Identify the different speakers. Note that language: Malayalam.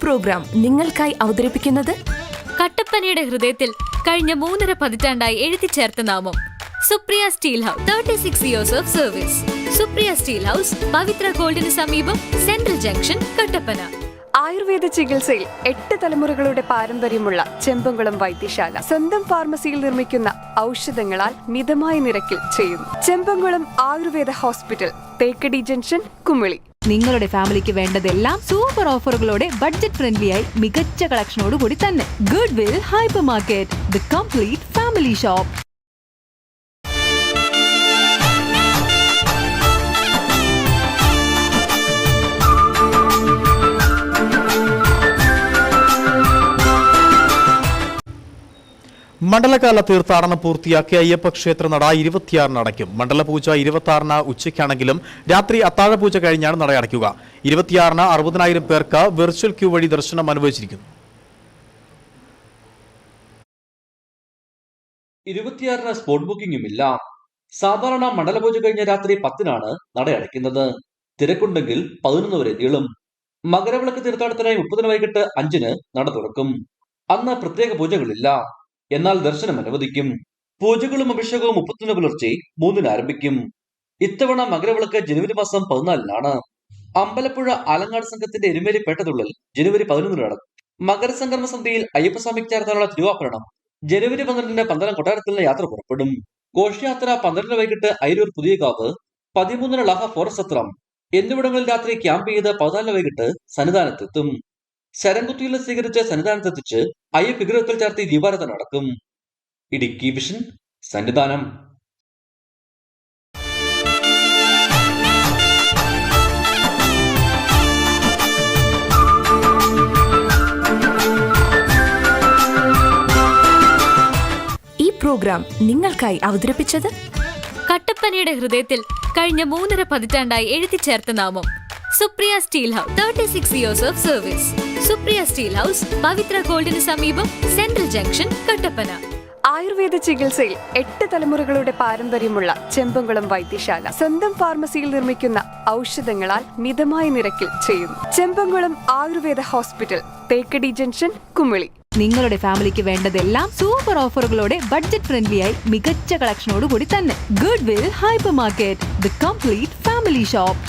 Speaker 1: പ്രോഗ്രാം നിങ്ങൾക്കായി അവതരിപ്പിക്കുന്നത്
Speaker 2: കട്ടപ്പനയുടെ ഹൃദയത്തിൽ കഴിഞ്ഞ 3.5 പതിറ്റാണ്ടായി എഴുതിച്ചേർത്ത നാമം Supriya steel house. 36 years of service. Supriya steel house, Pavithra ഗോൾഡിന് സമീപം, സെൻട്രൽ ജംഗ്ഷൻ, കട്ടപ്പന.
Speaker 3: ആയുർവേദ ചികിത്സയിൽ 8 തലമുറകളുടെ പാരമ്പര്യമുള്ള ചെമ്പംകുളം വൈദ്യശാല സ്വന്തം ഫാർമസിയിൽ നിർമ്മിക്കുന്ന ഔഷധങ്ങളാൽ മിതമായ നിരക്കിൽ ചെയ്യുന്നു. Chembankulam Ayurveda hospital, Thekkady junction, Kumily.
Speaker 4: നിങ്ങളുടെ ഫാമിലിക്ക് വേണ്ടതെല്ലാം സൂപ്പർ ഓഫറുകളോടെ ബഡ്ജറ്റ് ഫ്രണ്ട്ലിയായി മികച്ച കളക്ഷനോട് കൂടി തന്നെ. Goodwill hypermarket, the complete family shop.
Speaker 5: മണ്ഡലകാല തീർത്ഥാടനം പൂർത്തിയാക്കി അയ്യപ്പ ക്ഷേത്ര നട 26-ന് അടയ്ക്കും. മണ്ഡലപൂജ 26-ന് ഉച്ചയ്ക്കാണെങ്കിലും രാത്രി അത്താഴപൂജ കഴിഞ്ഞാണ് നട അടയ്ക്കുക. 26-ന് 60,000 പേർക്ക് വെർച്വൽ ക്യൂ വഴി ദർശനം അനുവദിച്ചിരിക്കുന്നു.
Speaker 6: 26-ന് സ്പോട്ട് ബുക്കിംഗുമില്ല. സാധാരണ മണ്ഡലപൂജ കഴിഞ്ഞ രാത്രി 10-നാണ് നട അടയ്ക്കുന്നത്. തിരക്കുണ്ടെങ്കിൽ 11 വരെ നീളും. മകരവിളക്ക് തീർത്ഥാടനത്തിനായി 30-ന് വൈകിട്ട് 5-ന് നട തുറക്കും. അന്ന് പ്രത്യേക പൂജകളില്ല, എന്നാൽ ദർശനം അനുവദിക്കും. പൂജകളും അഭിഷേകവും 30-ന് പുലർച്ചെ 3-ന് ആരംഭിക്കും. ഇത്തവണ മകരവിളക്ക് ജനുവരി മാസം 14-നാണ്. അമ്പലപ്പുഴ ആലങ്ങാട് സംഘത്തിന്റെ എരുമേലി പേട്ടതുള്ളൽ ജനുവരി 11-ന് നടക്കും. മകരസംക്രമ സന്ധ്യയിൽ അയ്യപ്പസ്വാമിക്ക് ചേർന്നുള്ള തിരുവാഭരണം ജനുവരി 12-ന് പന്തളം കൊട്ടാരത്തിൽ യാത്ര പുറപ്പെടും. ഘോഷയാത്ര 12-ന് വൈകിട്ട് അയിരൂർ പുതിയകാവ്, 13-ന് ലഹ ഫോറസ്റ്റ് സത്രം എന്നിവിടങ്ങളിൽ രാത്രി ക്യാമ്പ് ചെയ്ത് 14-ന് വൈകിട്ട് സന്നിധാനത്തെത്തും. ശരംകുത്തിയിൽ സ്വീകരിച്ച് സന്നിധാനത്തെത്തിച്ച് അയ്യപ്പ വിഗ്രഹത്തിൽ ചേർത്തി ദീപാരാധന നടക്കും. ഇടുക്കി വിഷൻ, സന്നിധാനം.
Speaker 1: ഈ പ്രോഗ്രാം നിങ്ങൾക്കായി അവതരിപ്പിച്ചത്
Speaker 2: കട്ടപ്പനയുടെ ഹൃദയത്തിൽ കഴിഞ്ഞ 3.5 പതിറ്റാണ്ടായി എഴുതിച്ചേർത്ത നാമം Supriya steel house. 36 years of service. Supriya steel house, Pavithra ഗോൾഡിന് സമീപം, സെൻട്രൽ ജംഗ്ഷൻ, കട്ടപ്പന.
Speaker 3: ആയുർവേദ ചികിത്സയിൽ 8 തലമുറകളുടെ പാരമ്പര്യമുള്ള ചെമ്പംകുളം വൈദ്യശാല സ്വന്തം ഫാർമസിയിൽ നിർമ്മിക്കുന്ന ഔഷധങ്ങളാൽ മിതമായ നിരക്കിൽ ചെയ്യുന്നു. Chembankulam Ayurveda hospital, Thekkady junction, Kumily.
Speaker 4: നിങ്ങളുടെ ഫാമിലിക്ക് വേണ്ടതെല്ലാം സൂപ്പർ ഓഫറുകളോടെ ബഡ്ജറ്റ് ഫ്രണ്ട്ലിയായി മികച്ച കളക്ഷനോട് കൂടി തന്നെ. Goodwill hypermarket, the complete family shop.